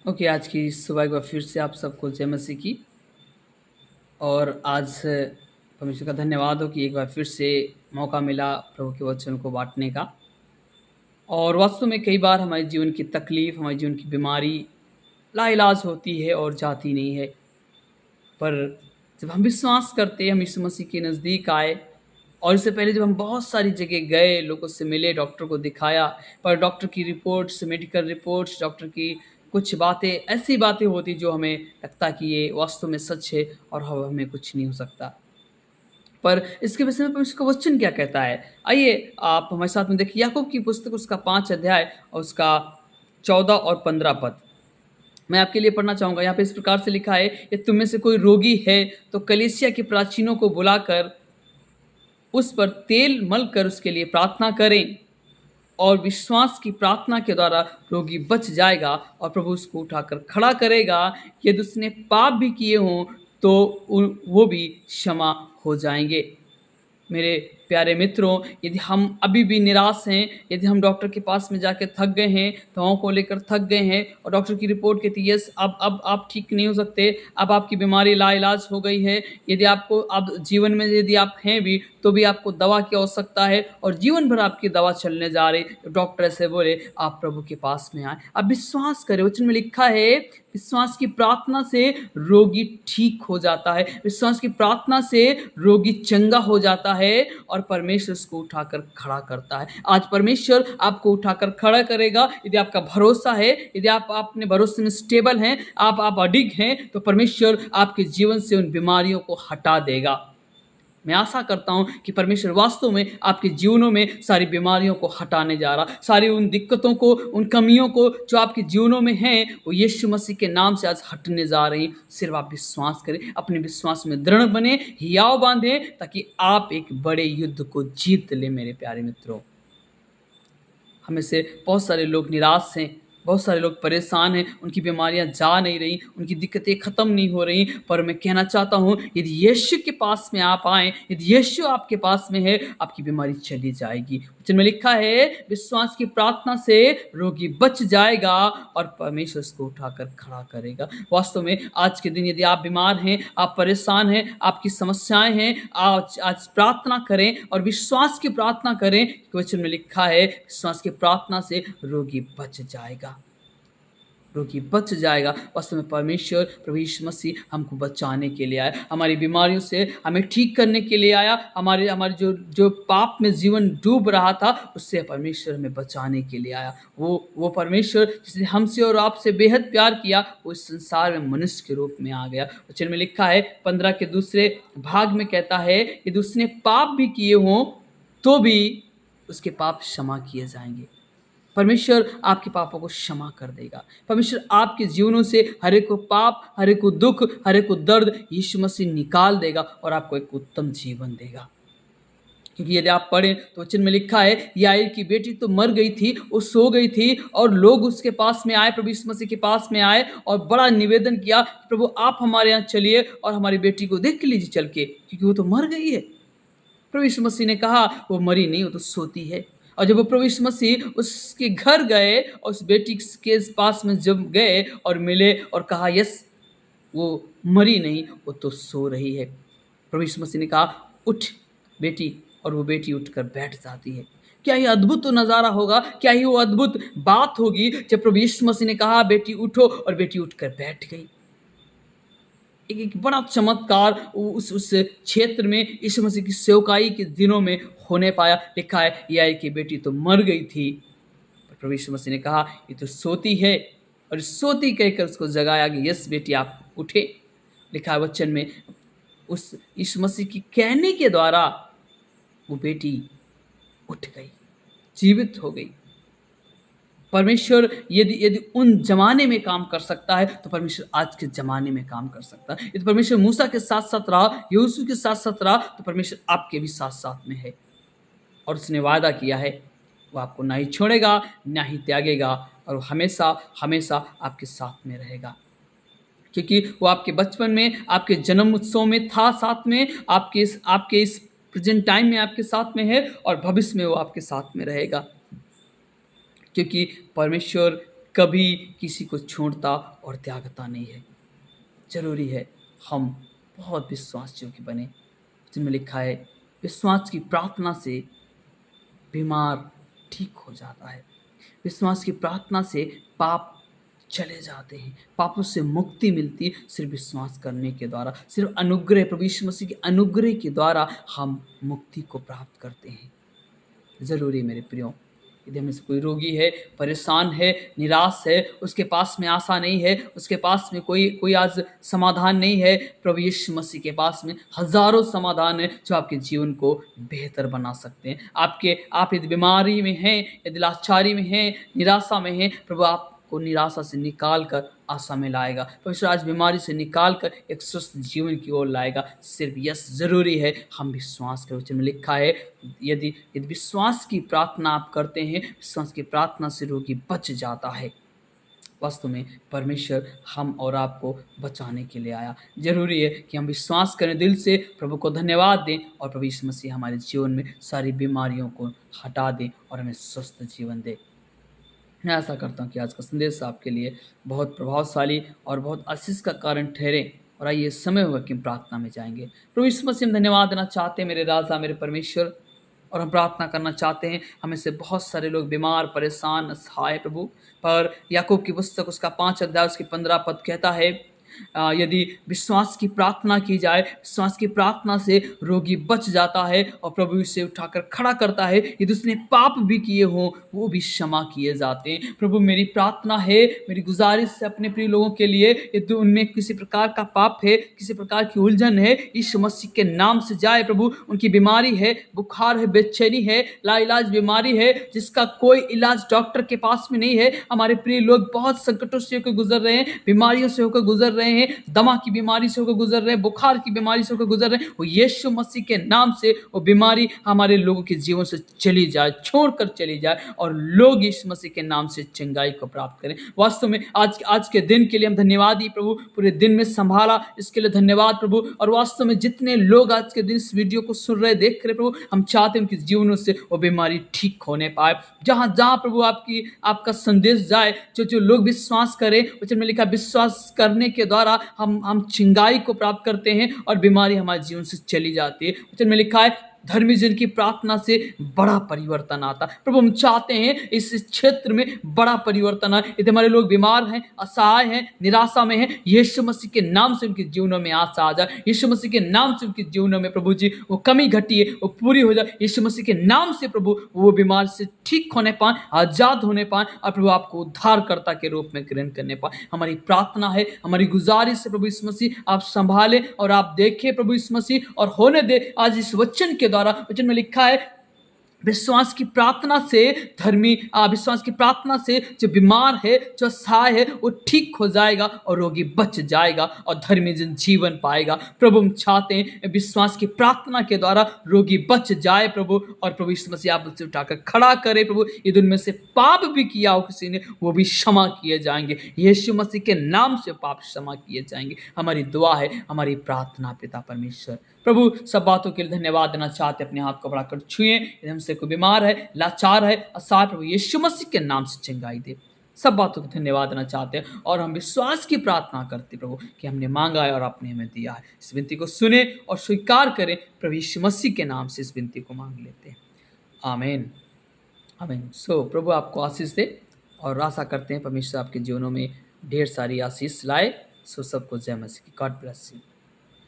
Okay, आज की सुबह एक बार फिर से आप सबको जय मसीह की। और आज परमेश्वर का धन्यवाद हो कि एक बार फिर से मौका मिला प्रभु के वचन को बाँटने का। और वास्तव में कई बार हमारे जीवन की तकलीफ़, हमारे जीवन की बीमारी लाइलाज होती है और जाती नहीं है। पर जब हम विश्वास करते हैं, हम यीशु मसीह के नज़दीक आए और इससे पहले जब हम बहुत सारी जगह गए, लोगों से मिले, डॉक्टर को दिखाया, पर डॉक्टर की रिपोर्ट्स, मेडिकल रिपोर्ट्स, डॉक्टर की कुछ बातें, ऐसी बातें होती जो हमें लगता कि ये वास्तव में सच है और ह हमें कुछ नहीं हो सकता। पर इसके विषय में परमेश्वर का वचन क्या कहता है? आइए आप हमारे साथ में देखिए याकूब की पुस्तक उसका 5 अध्याय और उसका 14 और 15 पद। मैं आपके लिए पढ़ना चाहूँगा। यहाँ पे इस प्रकार से लिखा है, यदि तुम में से कोई रोगी है, तो कलीसिया के प्राचीनों को बुलाकर उस पर तेल मलकर उसके लिए प्रार्थना करें और विश्वास की प्रार्थना के द्वारा रोगी बच जाएगा और प्रभु उसको उठाकर खड़ा करेगा। यदि उसने पाप भी किए हों, तो वो भी क्षमा हो जाएँगे। मेरे प्यारे मित्रों, यदि हम अभी भी निराश हैं, यदि हम डॉक्टर के पास में जाके थक गए हैं, दवाओं को लेकर थक गए हैं और डॉक्टर की रिपोर्ट कहती है यस अब आप ठीक नहीं हो सकते, अब आपकी बीमारी लाइलाज हो गई है। यदि आपको अब जीवन में यदि आप हैं भी, तो भी आपको दवा की आवश्यकता है और जीवन भर आपकी दवा चलने जा रही, तो डॉक्टर ऐसे बोले आप प्रभु के पास में आएँ। अब विश्वास करें, वचन में लिखा है विश्वास की प्रार्थना से रोगी ठीक हो जाता है, विश्वास की प्रार्थना से रोगी चंगा हो जाता है और परमेश्वर उसको उठाकर खड़ा करता है। आज परमेश्वर आपको उठाकर खड़ा करेगा यदि आपका भरोसा है, यदि आप अपने भरोसे में स्टेबल हैं, आप अडिग हैं, तो परमेश्वर आपके जीवन से उन बीमारियों को हटा देगा। मैं आशा करता हूँ कि परमेश्वर वास्तव में आपके जीवनों में सारी बीमारियों को हटाने जा रहा, सारी उन दिक्कतों को, उन कमियों को जो आपके जीवनों में हैं, वो यीशु मसीह के नाम से आज हटने जा रही। सिर्फ आप विश्वास करें, अपने विश्वास में दृढ़ बने, हियाव बांधें, ताकि आप एक बड़े युद्ध को जीत लें। मेरे प्यारे मित्रों, हमें से बहुत सारे लोग निराश हैं, बहुत सारे लोग परेशान हैं, उनकी बीमारियाँ जा नहीं रहीं, उनकी दिक्कतें ख़त्म नहीं हो रहीं। पर मैं कहना चाहता हूँ, यदि यीशु के पास में आप आएँ, यदि यीशु आपके पास में है, आपकी बीमारी चली जाएगी। वचन में लिखा है, विश्वास की प्रार्थना से रोगी बच जाएगा और परमेश्वर उसको उठाकर खड़ा करेगा। वास्तव में आज के दिन यदि आप बीमार हैं, आप परेशान हैं, आपकी समस्याएँ हैं, आज प्रार्थना करें और विश्वास की प्रार्थना करें। वचन में लिखा है, विश्वास की प्रार्थना से रोगी बच जाएगा, रोगी बच जाएगा। वास्तव में परमेश्वर प्रभु यीशु मसीह हमको बचाने के लिए आया, हमारी बीमारियों से हमें ठीक करने के लिए आया, हमारे हमारे जो जो पाप में जीवन डूब रहा था उससे परमेश्वर हमें बचाने के लिए आया। वो परमेश्वर जिसने हमसे और आपसे बेहद प्यार किया, वो इस संसार में मनुष्य के रूप में आ गया। वचन में लिखा है 15 के दूसरे भाग में कहता है, यदि उसने पाप भी किए हों, तो भी उसके पाप क्षमा किए जाएंगे। परमेश्वर आपके पापों को क्षमा कर देगा। परमेश्वर आपके जीवनों से हर एक को पाप, हर एक को दुख, हर एक को दर्द यीशु मसीह निकाल देगा और आपको एक उत्तम जीवन देगा। क्योंकि यदि आप पढ़ें तो वचन में लिखा है, याईर की बेटी तो मर गई थी, वो सो गई थी और लोग उसके पास में आए, प्रभु यीशु मसीह के पास में आए और बड़ा निवेदन किया, प्रभु आप हमारे यहाँ चलिए और हमारी बेटी को देख लीजिए चल के, क्योंकि वो तो मर गई है। प्रभु यीशु मसीह ने कहा वो मरी नहीं, वो तो सोती है। और जब वो प्रभु यीशु मसीह उसके घर गए और उस बेटी के पास में जब गए और मिले और कहा यस वो मरी नहीं, वो तो सो रही है। प्रभु यीशु मसीह ने कहा उठ बेटी, और वो बेटी उठकर बैठ जाती है। क्या ये अद्भुत तो नज़ारा होगा, क्या ही वो अद्भुत बात होगी जब प्रभु यीशु मसीह ने कहा बेटी उठो, और बेटी उठकर बैठ गई। एक बड़ा चमत्कार उस क्षेत्र में यीशु मसीह की सेवकाई के दिनों में होने पाया। लिखा है याईर की बेटी तो मर गई थी, पर प्रभु यीशु मसीह ने कहा ये तो सोती है, और सोती कहकर उसको जगाया कि यस बेटी आप उठे। लिखा है वचन में, उस यीशु मसीह की कहने के द्वारा वो बेटी उठ गई, जीवित हो गई। परमेश्वर यदि यदि उन ज़माने में काम कर सकता है, तो परमेश्वर आज के ज़माने में काम कर सकता है। यदि परमेश्वर मूसा के साथ-साथ रहा, यूसुफ के साथ-साथ रहा, तो परमेश्वर आपके भी साथ-साथ में है। और उसने वादा किया है, वो आपको ना ही छोड़ेगा, ना ही त्यागेगा, और वो हमेशा आपके साथ में रहेगा। क्योंकि वो आपके बचपन में, आपके जन्म उत्सव में था साथ में, आपके इस प्रेज़ेंट टाइम में आपके साथ में है, और भविष्य में वो आपके साथ में रहेगा। क्योंकि परमेश्वर कभी किसी को छोड़ता और त्यागता नहीं है। ज़रूरी है हम बहुत विश्वास योग्य बने, जिनमें लिखा है विश्वास की प्रार्थना से बीमार ठीक हो जाता है। विश्वास की प्रार्थना से पाप चले जाते हैं, पापों से मुक्ति मिलती है सिर्फ विश्वास करने के द्वारा, सिर्फ अनुग्रह, प्रभु यीशु मसीह के अनुग्रह के द्वारा हम मुक्ति को प्राप्त करते हैं। ज़रूरी मेरे प्रियो, यदि हमें से कोई रोगी है, परेशान है, निराश है, उसके पास में आशा नहीं है, उसके पास में कोई कोई आज समाधान नहीं है, प्रभु यीशु मसीह के पास में हज़ारों समाधान हैं जो आपके जीवन को बेहतर बना सकते हैं। आप यदि बीमारी में हैं, यदि लाचारी में हैं, निराशा में हैं, प्रभु आपको निराशा से निकाल कर आशा में लाएगा। परमेश्वर आज बीमारी से निकाल कर एक स्वस्थ जीवन की ओर लाएगा। सिर्फ यस ज़रूरी है हम विश्वास करें। वचन में लिखा है यदि यदि विश्वास की प्रार्थना आप करते हैं, विश्वास की प्रार्थना से रोगी बच जाता है। वास्तव में परमेश्वर हम और आपको बचाने के लिए आया। ज़रूरी है कि हम विश्वास करें दिल से, प्रभु को धन्यवाद दें और प्रभु यीशु मसीह हमारे जीवन में सारी बीमारियों को हटा दें और हमें स्वस्थ जीवन दे। मैं आशा करता हूँ कि आज का संदेश आपके लिए बहुत प्रभावशाली और बहुत आशीष का कारण ठहरे। और आइए समय होगा कि हम प्रार्थना में जाएंगे। प्रभु यीशु मसीह हम धन्यवाद देना चाहते हैं मेरे राजा, मेरे परमेश्वर, और हम प्रार्थना करना चाहते हैं। हमें से बहुत सारे लोग बीमार, परेशान, असहाय प्रभु, पर याकूब की पुस्तक उसका 5 अध्याय उसकी 15 पद कहता है यदि विश्वास की प्रार्थना की जाए, विश्वास की प्रार्थना से रोगी बच जाता है और प्रभु इसे उठाकर खड़ा करता है। यदि उसने पाप भी किए हों वो भी क्षमा किए जाते हैं। प्रभु मेरी प्रार्थना है, मेरी गुजारिश है अपने प्रिय लोगों के लिए, यदि उनमें किसी प्रकार का पाप है, किसी प्रकार की उलझन है, यीशु मसीह के नाम से जाए प्रभु। उनकी बीमारी है, बुखार है, बेचैनी है, लाइलाज बीमारी है जिसका कोई इलाज डॉक्टर के पास में नहीं है। हमारे प्रिय लोग बहुत संकटों से होकर गुजर रहे हैं, बीमारियों से होकर गुजर रहे हैं, दमा की बीमारी से होकर गुजर रहे हैं, बुखार की बीमारी से होकर गुजर रहे हैं। वो यीशु मसीह के नाम से वो बीमारी हमारे लोगों के जीवन से चली जाए, छोड़कर चली जाए और लोग यीशु मसीह के नाम से चंगाई को प्राप्त करें। वास्तव में आज के दिन के लिए हम धन्यवाद ही प्रभु, पूरे दिन में संभाला इसके लिए धन्यवाद प्रभु। और वास्तव में जितने लोग आज के दिन इस वीडियो को सुन रहे, देख रहे प्रभु, हम चाहते हैं उनके जीवनों से वो बीमारी ठीक होने पाए। जहाँ जहाँ प्रभु आपका संदेश जाए, जो लोग विश्वास करें, वचन में लिखा विश्वास करने के द्वारा हम चिंगाई को प्राप्त करते हैं और बीमारी हमारे जीवन से चली जाती है। वचन में लिखा है धर्मी जन की प्रार्थना से बड़ा परिवर्तन आता। प्रभु हम चाहते हैं इस क्षेत्र में बड़ा परिवर्तन आए। यदि हमारे लोग बीमार हैं, असहाय हैं, निराशा में हैं, यीशु मसीह के नाम से उनके जीवनों में आशा आ जाए। यीशु मसीह के नाम से उनके जीवनों में प्रभु जी वो कमी घटी है वो पूरी हो जाए। यीशु मसीह के नाम से प्रभु वो बीमार से ठीक होने पाए, आजाद होने पाए और प्रभु आपको उद्धारकर्ता के रूप में ग्रहण करने पाए। हमारी प्रार्थना है, हमारी गुजारिश है प्रभु यीशु मसीह आप संभालें और आप देखें प्रभु यीशु मसीह और होने दे। आज इस वचन के द्वारा, वचन में लिखा है विश्वास की प्रार्थना से विश्वास की प्रार्थना से जो बीमार है, जो असहाय है, वो ठीक हो जाएगा और रोगी बच जाएगा और धर्मी जन जीवन पाएगा। प्रभु हम चाहते हैं विश्वास की प्रार्थना के द्वारा रोगी बच जाए प्रभु, और प्रभु यीशु मसीह आप उसे उठाकर खड़ा करे प्रभु। यदि उनमें से पाप भी किया हो किसी ने, वो भी क्षमा किए जाएंगे। यीशु मसीह के नाम से पाप क्षमा किए जाएंगे। हमारी दुआ है, हमारी प्रार्थना पिता परमेश्वर। प्रभु सब बातों के लिए धन्यवाद देना चाहते, अपने हाथ को बढ़ाकर छुए। यदि हमसे कोई बीमार है, लाचार है, असहाय, प्रभु यीशु मसीह के नाम से चंगाई दे। सब बातों को धन्यवाद देना चाहते हैं और हम विश्वास की प्रार्थना करते प्रभु कि हमने मांगा है और आपने हमें दिया है। इस विनती को सुने और स्वीकार करें। प्रभु यीशु मसीह के नाम से इस विनती को मांग लेते हैं, आमीन, आमीन। सो प्रभु आपको आशीष दे और आशा करते हैं परमेश्वर आपके जीवनों में ढेर सारी आशीष लाए। सो सबको जय मसीह की। God bless you.